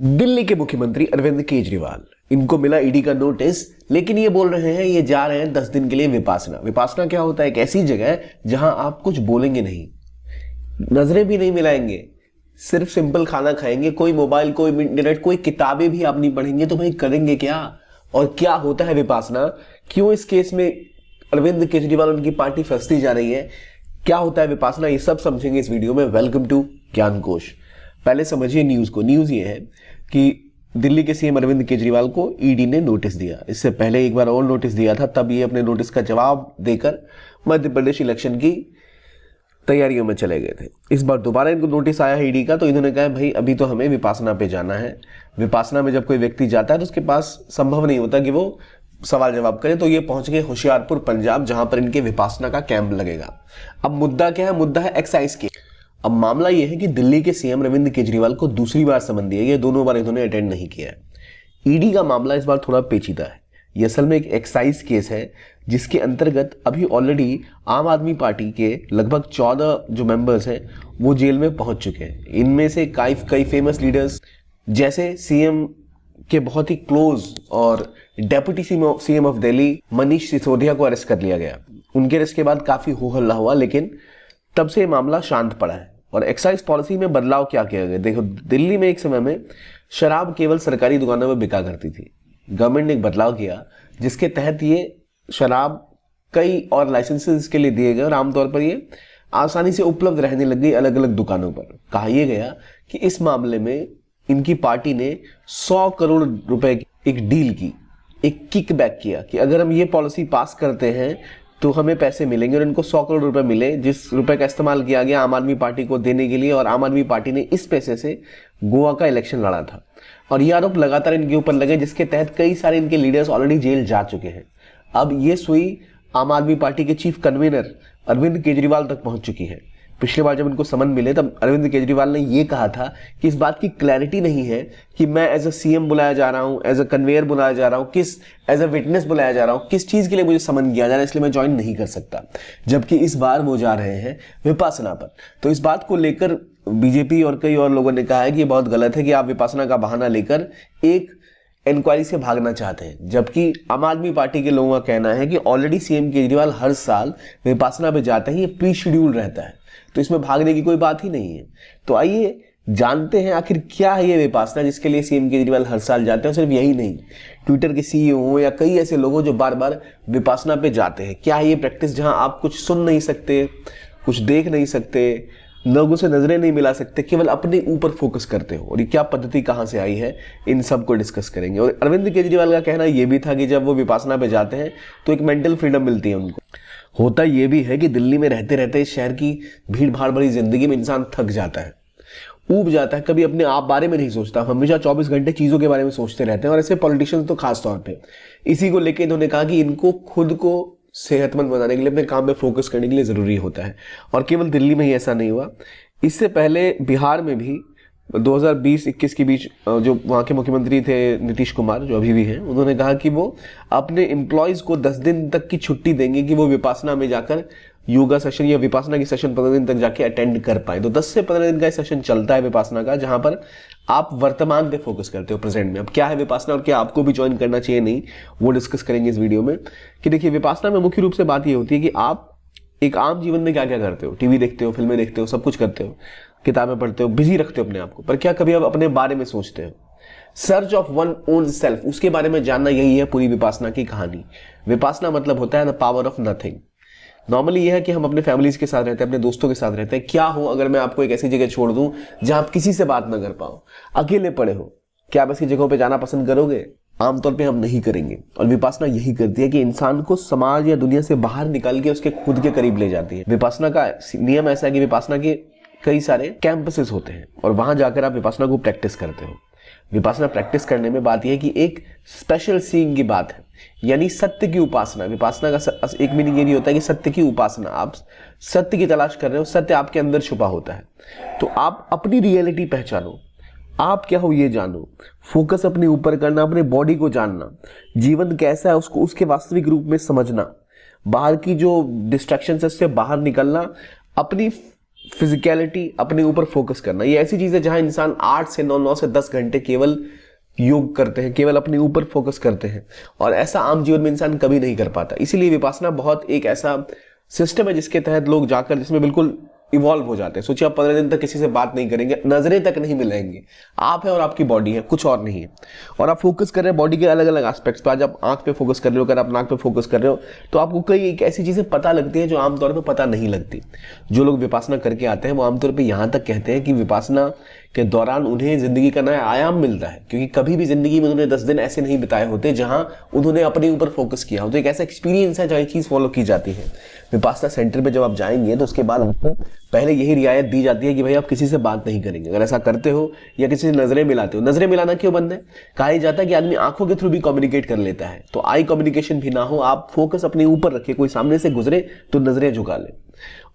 दिल्ली के मुख्यमंत्री अरविंद केजरीवाल, इनको मिला ईडी का नोटिस, लेकिन ये बोल रहे हैं ये जा रहे हैं 10 दिन के लिए विपासना। विपासना क्या होता है? एक ऐसी जगह है जहां आप कुछ बोलेंगे नहीं, नजरें भी नहीं मिलाएंगे, सिर्फ सिंपल खाना खाएंगे, कोई मोबाइल, कोई इंटरनेट, कोई किताबें भी आप नहीं पढ़ेंगे। तो भाई करेंगे क्या? और क्या होता है विपासना? क्यों इस केस में अरविंद केजरीवाल और उनकी पार्टी फंसती जा रही है? क्या होता है विपासना? ये सब समझेंगे इस वीडियो में। वेलकम टू ज्ञान कोश। पहले समझिए न्यूज को। न्यूज ये है कि दिल्ली के सीएम अरविंद केजरीवाल को ईडी ने नोटिस दिया। इससे पहले एक बार और नोटिस दिया था, तब ये अपने नोटिस का जवाब देकर मध्य प्रदेश इलेक्शन की तैयारियों में चले गए थे। इस बार दोबारा इनको नोटिस आया है ईडी का, तो इन्होंने कहा भाई अभी तो हमें विपासना पे जाना है। विपासना में जब कोई व्यक्ति जाता है तो उसके पास संभव नहीं होता कि वो सवाल जवाब करे, तो ये पहुंच गए होशियारपुर पंजाब, जहां पर इनके विपासना का कैंप लगेगा। अब मुद्दा क्या है? मुद्दा है एक्साइज के। अब मामला यह है कि दिल्ली के सीएम अरविंद केजरीवाल को दूसरी बार समन दिया गया, दोनों बार इन्होंने अटेंड नहीं किया है। ईडी का मामला इस बार थोड़ा पेचीदा है। यह असल में एक एक्साइज केस है, जिसके अंतर्गत अभी ऑलरेडी आम आदमी पार्टी के लगभग 14 जो मेंबर्स हैं वो जेल में पहुंच चुके हैं। इनमें से कई फेमस लीडर्स, जैसे सीएम के बहुत ही क्लोज और deputy CM of Delhi Manish Sisodia को अरेस्ट कर लिया गया। उनके अरेस्ट के बाद काफी हो हल्ला हुआ, लेकिन तब से मामला शांत पड़ा है। और एक्साइज पॉलिसी में बदलाव क्या किया गया? देखो, दिल्ली में एक समय में शराब केवल सरकारी दुकानों में बिका करती थी। गवर्नमेंट ने एक बदलाव किया, जिसके तहत ये शराब कई और लाइसेंसेस के लिए दिए गए और आमतौर पर ये आसानी से उपलब्ध रहने लग गई अलग अलग दुकानों पर। कहा यह गया कि इस मामले में इनकी पार्टी ने 100 करोड़ रुपए की एक डील की, एक किकबैक किया कि अगर हम ये पॉलिसी पास करते हैं तो हमें पैसे मिलेंगे, और इनको 100 करोड़ रुपए मिले, जिस रुपए का इस्तेमाल किया गया आम आदमी पार्टी को देने के लिए। और आम आदमी पार्टी ने इस पैसे से गोवा का इलेक्शन लड़ा था, और ये आरोप लगातार इनके ऊपर लगे, जिसके तहत कई सारे इनके लीडर्स ऑलरेडी जेल जा चुके हैं। अब ये सुई आम आदमी पार्टी के चीफ कन्वीनर अरविंद केजरीवाल तक पहुंच चुकी है। पिछली बार जब इनको समन मिले तब अरविंद केजरीवाल ने यह कहा था कि इस बात की क्लैरिटी नहीं है कि मैं एज अ सीएम बुलाया जा रहा हूं, एज अ कन्वेयर बुलाया जा रहा हूं, एज अ विटनेस बुलाया जा रहा हूं, किस चीज के लिए मुझे समन किया जा रहा है, इसलिए मैं ज्वाइन नहीं कर सकता। जबकि इस बार वो जा रहे हैं विपासना पर। तो इस बात को लेकर बीजेपी और कई और लोगों ने कहा है कि बहुत गलत है कि आप विपासना का बहाना लेकर एक इंक्वायरी से भागना चाहते हैं। जबकि आम आदमी पार्टी के लोगों का कहना है कि ऑलरेडी सीएम केजरीवाल हर साल विपासना पे जाते हैं, ये प्री शेड्यूल रहता है, तो इसमें भागने की कोई बात ही नहीं है। तो आइए जानते हैं आखिर क्या है ये विपासना जिसके लिए सीएम केजरीवाल हर साल जाते हैं। सिर्फ यही नहीं, ट्विटर के सीईओ हो या कई ऐसे लोग हो जो बार बार विपासना पे जाते हैं। क्या है ये प्रैक्टिस जहां आप कुछ सुन नहीं सकते, कुछ देख नहीं सकते, लोगों से नजरें नहीं मिला सकते, केवल अपने ऊपर फोकस करते हो? और ये क्या पद्धति कहां से आई है, इन सब को डिस्कस करेंगे। और अरविंद केजरीवाल का कहना यह भी था कि जब वो विपासना पे जाते हैं तो एक मेंटल फ्रीडम मिलती है उनको। होता यह भी है कि दिल्ली में रहते रहते इस शहर की भीड़ भाड़ भरी जिंदगी में इंसान थक जाता है, ऊब जाता है, कभी अपने आप बारे में नहीं सोचता, हमेशा 24 घंटे चीजों के बारे में सोचते रहते हैं। और ऐसे पॉलिटिशियंस तो खास तौर पे। इसी को लेकर इन्होंने कहा कि इनको खुद को सेहतमंद बनाने के लिए, अपने काम पे फोकस करने के लिए जरूरी होता है। और केवल दिल्ली में ही ऐसा नहीं हुआ, इससे पहले बिहार में भी 2020-21 के बीच जो वहाँ के मुख्यमंत्री थे नीतीश कुमार, जो अभी भी हैं, उन्होंने कहा कि वो अपने एम्प्लॉयज़ को 10 दिन तक की छुट्टी देंगे कि वो विपासना में जाकर योगा सेशन या विपासना की सेशन 15 दिन तक जाके अटेंड कर पाए। तो 10 से 15 दिन का सेशन चलता है विपासना का, जहां पर आप वर्तमान पे फोकस करते हो, प्रेजेंट में। अब क्या है विपासना और क्या आपको भी ज्वाइन करना चाहिए, नहीं, वो डिस्कस करेंगे इस वीडियो में। कि देखिए, विपासना में मुख्य रूप से बात ये होती है कि आप एक आम जीवन में क्या क्या करते हो, टीवी देखते हो, फिल्में देखते हो, सब कुछ करते हो, किताबें पढ़ते हो, बिजी रखते हो अपने आप को, पर क्या कभी आप अपने बारे में सोचते हो? Search of one own self, उसके बारे में जानना, यही है पूरी विपासना की कहानी। विपासना मतलब होता है the power of nothing. Normally यह है कि हम अपने फैमिलीज के साथ रहते हैं, अपने दोस्तों के साथ रहते हैं। क्या हो अगर मैं आपको एक ऐसी जगह छोड़ दूं जहां आप किसी से बात ना कर पाओ, अकेले पड़े हो, क्या आप ऐसी जगहों पे जाना पसंद करोगे? आमतौर पे हम नहीं करेंगे। और विपासना यही करती है कि इंसान को समाज या दुनिया से बाहर निकाल के उसके खुद के करीब ले जाती है। विपासना का नियम ऐसा है कि विपासना के कई सारे कैंपसेस होते हैं, और वहां जाकर आप विपासना को प्रैक्टिस करते हो। विपासना प्रैक्टिस करने में बात यह है कि एक स्पेशल सीइंग की बात है, यानी सत्य की उपासना। विपासना का एक मीनिंग ये भी होता है कि सत्य की उपासना, आप सत्य की तलाश कर रहे हो, सत्य आपके अंदर छुपा होता है। तो आप अपनी रियलिटी पहचानो, आप क्या हो ये जानो, फोकस अपने ऊपर करना, अपने बॉडी को जानना, जीवन कैसा है उसको उसके वास्तविक रूप में समझना, बाहर की जो डिस्ट्रैक्शन है उससे बाहर निकलना, अपनी फिजिकलिटी, अपने ऊपर फोकस करना, ये ऐसी चीज़ है जहां इंसान 8 से 9, 9 से 10 घंटे केवल योग करते हैं, केवल अपने ऊपर फोकस करते हैं, और ऐसा आम जीवन में इंसान कभी नहीं कर पाता। इसीलिए विपासना बहुत एक ऐसा सिस्टम है जिसके तहत लोग जाकर जिसमें बिल्कुल इवॉल्व हो जाते हैं। सोचिए आप 15 दिन तक किसी से बात नहीं करेंगे, नजरें तक नहीं मिलाएंगे, आप है और आपकी बॉडी है, कुछ और नहीं है, और आप फोकस कर रहे हैं बॉडी के अलग अलग एस्पेक्ट्स पे। आज आप आंख पे फोकस कर रहे हो, अगर आप नाक पे फोकस कर रहे हो तो आपको कई एक ऐसी चीजें पता लगती है जो आमतौर पर पता नहीं लगती। जो लोग विपासना करके आते हैं वो आमतौर पर यहां तक कहते हैं कि विपासना के दौरान उन्हें जिंदगी का नया आयाम मिलता है, क्योंकि कभी भी जिंदगी में उन्होंने 10 दिन ऐसे नहीं बिताए होते जहां उन्होंने अपने ऊपर फोकस किया हो। तो एक ऐसा एक्सपीरियंस है जहां ये चीज फॉलो की जाती है। विपासना सेंटर पे जब आप जाएंगे तो उसके बाद आपको पहले यही रियायत दी जाती है कि भाई आप किसी से बात नहीं करेंगे। अगर ऐसा करते हो या किसी से नजरें मिलाते हो, नजरें मिलाना क्यों बंद है? कहा जाता है कि आदमी आंखों के थ्रू भी कम्युनिकेट कर लेता है, तो आई कम्युनिकेशन भी ना हो, आप फोकस अपने ऊपर रखिए, कोई सामने से गुजरे तो नजरें झुका ले।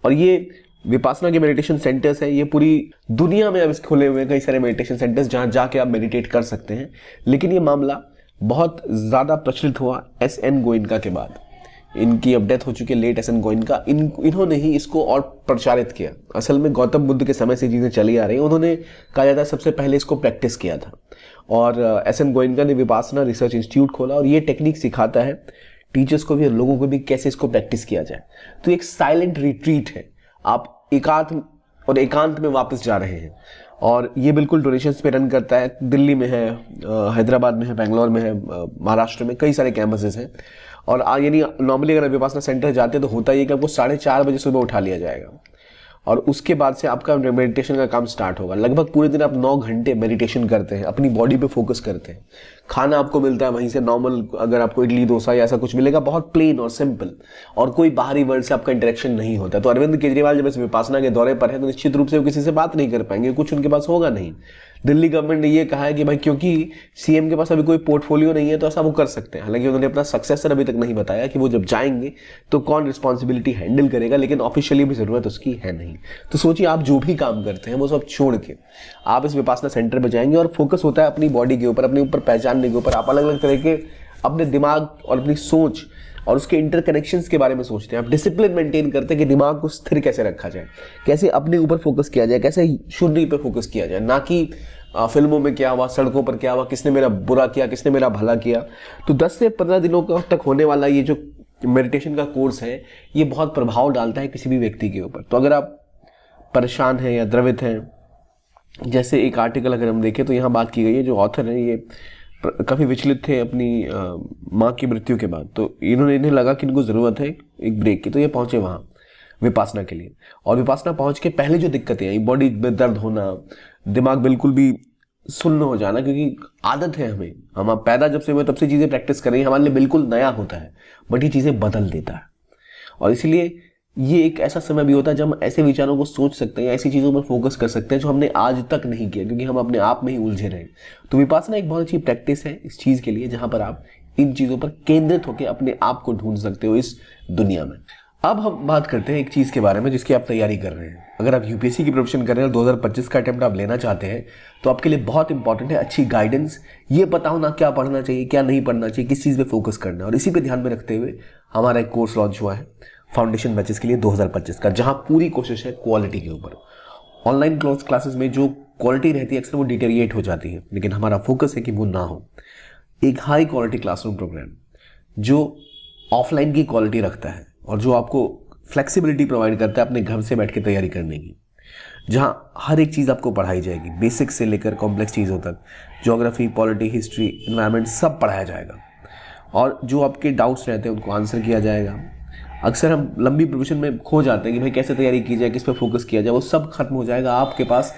और ये विपासना के मेडिटेशन सेंटर्स है, ये पूरी दुनिया में अब खुले हुए कई सारे मेडिटेशन सेंटर्स जहां जाके आप मेडिटेट कर सकते हैं। लेकिन ये मामला बहुत ज्यादा प्रचलित हुआ एस.एन. गोयनका के बाद। इनकी अब डेथ हो चुकी है, लेट एस.एन. गोयनका। इन्होंने ही इसको और प्रचारित किया। असल में गौतम बुद्ध के समय से चीजें चली आ रही हैं, उन्होंने कहा जाता है सबसे पहले इसको प्रैक्टिस किया था। और एस.एन. गोयनका ने विपासना रिसर्च इंस्टीट्यूट खोला और ये टेक्निक सिखाता है टीचर्स को भी और लोगों को भी कैसे इसको प्रैक्टिस किया जाए। तो एक साइलेंट रिट्रीट है, आप एकांत में वापस जा रहे हैं, और ये बिल्कुल डोनेशंस पे रन करता है। दिल्ली में है, हैदराबाद में है, बेंगलोर में है, महाराष्ट्र में कई सारे कैंपसेस हैं। और यानी नॉर्मली अगर विपासना सेंटर जाते हैं तो होता ही है कि आपको 4:30 बजे सुबह उठा लिया जाएगा, और उसके बाद से आपका मेडिटेशन का काम स्टार्ट होगा। लगभग पूरे दिन आप 9 घंटे मेडिटेशन करते हैं, अपनी बॉडी पे फोकस करते हैं। खाना आपको मिलता है वहीं से नॉर्मल, अगर आपको इडली डोसा या ऐसा कुछ मिलेगा, बहुत प्लेन और सिंपल, और कोई बाहरी वर्ल्ड से आपका इंटरेक्शन नहीं होता। तो अरविंद केजरीवाल जब इस विपासना के दौरे पर है तो निश्चित रूप से वो किसी से बात नहीं कर पाएंगे, कुछ उनके पास होगा नहीं। दिल्ली गवर्नमेंट ने ये कहा है कि भाई क्योंकि सीएम के पास अभी कोई पोर्टफोलियो नहीं है तो ऐसा वो कर सकते हैं। हालांकि उन्होंने अपना सक्सेसर अभी तक नहीं बताया कि वो जब जाएंगे तो कौन रिस्पॉन्सिबिलिटी हैंडल करेगा, लेकिन ऑफिशियली भी जरूरत उसकी है नहीं। तो सोचिए आप जो भी काम करते हैं वो सब छोड़ के आप इस विपासना सेंटर पर जाएंगे, और फोकस होता है अपनी बॉडी के ऊपर, अपने ऊपर पहचानने के ऊपर। आप अलग अलग तरह के अपने दिमाग और अपनी सोच और उसके इंटरकनेक्शंस के बारे में सोचते हैं। आप डिसिप्लिन मेंटेन करते हैं कि दिमाग को स्थिर कैसे रखा जाए, कैसे अपने ऊपर फोकस किया जाए, कैसे शून्य पे फोकस किया जाए, ना कि फिल्मों में क्या हुआ, सड़कों पर क्या हुआ, किसने मेरा बुरा किया, किसने मेरा भला किया। तो 10 से 15 दिनों तक होने वाला ये जो मेडिटेशन का कोर्स है, ये बहुत प्रभाव डालता है किसी भी व्यक्ति के ऊपर। तो अगर आप परेशान हैं या द्रवित हैं, जैसे एक आर्टिकल अगर हम देखें तो यहाँ बात की गई है, जो ऑथर है ये काफ़ी विचलित थे अपनी माँ की मृत्यु के बाद। तो इन्हें लगा कि इनको ज़रूरत है एक ब्रेक की, तो ये पहुँचे वहाँ विपासना के लिए। और विपासना पहुँच के पहले जो दिक्कतें आई, बॉडी में दर्द होना, दिमाग बिल्कुल भी सुन्न हो जाना, क्योंकि आदत है हमें, हम आप पैदा जब से हुए तब से चीज़ें प्रैक्टिस कर रही हैं, हमारे लिए बिल्कुल नया होता है, बट ये चीज़ें बदल देता है। और इसीलिए ये एक ऐसा समय भी होता है जब हम ऐसे विचारों को सोच सकते हैं, ऐसी चीज़ों पर फोकस कर सकते हैं जो हमने आज तक नहीं किया, क्योंकि हम अपने आप में ही उलझे रहे। तो विपासना एक बहुत अच्छी प्रैक्टिस है इस चीज़ के लिए, जहां पर आप इन चीज़ों पर केंद्रित होकर अपने आप को ढूंढ सकते हो इस दुनिया में। अब हम बात करते हैं एक चीज़ के बारे में जिसकी आप तैयारी कर रहे हैं। अगर आप यूपीएससी की प्रिपरेशन कर रहे हैं और 2025 का अटेम्प्ट आप लेना चाहते हैं, तो आपके लिए बहुत इंपॉर्टेंट है अच्छी गाइडेंस। ये पता होना क्या पढ़ना चाहिए, क्या नहीं पढ़ना चाहिए, किस चीज़ पे फोकस करना है। और इसी पे ध्यान में रखते हुए हमारा एक कोर्स लॉन्च हुआ है फाउंडेशन बैचेस के लिए 2025 का, जहां पूरी कोशिश है क्वालिटी के ऊपर। ऑनलाइन क्लासेस में जो क्वालिटी रहती है अक्सर वो डिटेरिएट हो जाती है, लेकिन हमारा फोकस है कि वो ना हो। एक हाई क्वालिटी क्लासरूम प्रोग्राम जो ऑफलाइन की क्वालिटी रखता है और जो आपको फ्लेक्सिबिलिटी प्रोवाइड करता है अपने घर से बैठ के तैयारी करने की, जहां हर एक चीज़ आपको पढ़ाई जाएगी, बेसिक से लेकर कॉम्प्लेक्स चीज़ों तक। ज्योग्राफी, पॉलिटी, हिस्ट्री, एनवायरनमेंट सब पढ़ाया जाएगा, और जो आपके डाउट्स रहते हैं उनको आंसर किया जाएगा। अक्सर हम लंबी प्रिपरेशन में खो जाते हैं कि भाई कैसे तैयारी की जाए, किस पे फोकस किया जाए, वो सब खत्म हो जाएगा। आपके पास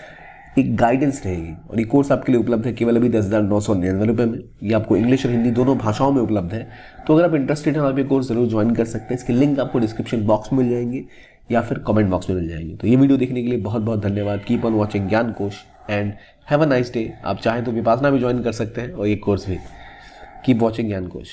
एक गाइडेंस रहेगी। और ये कोर्स आपके लिए उपलब्ध है केवल अभी 10,999 रुपये में। ये आपको इंग्लिश और हिंदी दोनों भाषाओं में उपलब्ध है। तो अगर आप इंटरेस्टेड हैं आप ये कोर्स जरूर ज्वाइन कर सकते हैं। इसके लिंक आपको डिस्क्रिप्शन बॉक्स में मिल जाएंगे या फिर कमेंट बॉक्स में मिल जाएंगे। तो ये वीडियो देखने के लिए बहुत बहुत धन्यवाद। कीप ऑन वॉचिंग ज्ञान कोश and have a nice day. आप चाहें तो विपासना भी ज्वाइन कर सकते हैं और ये कोर्स भी। कीप वॉचिंग ज्ञान कोश।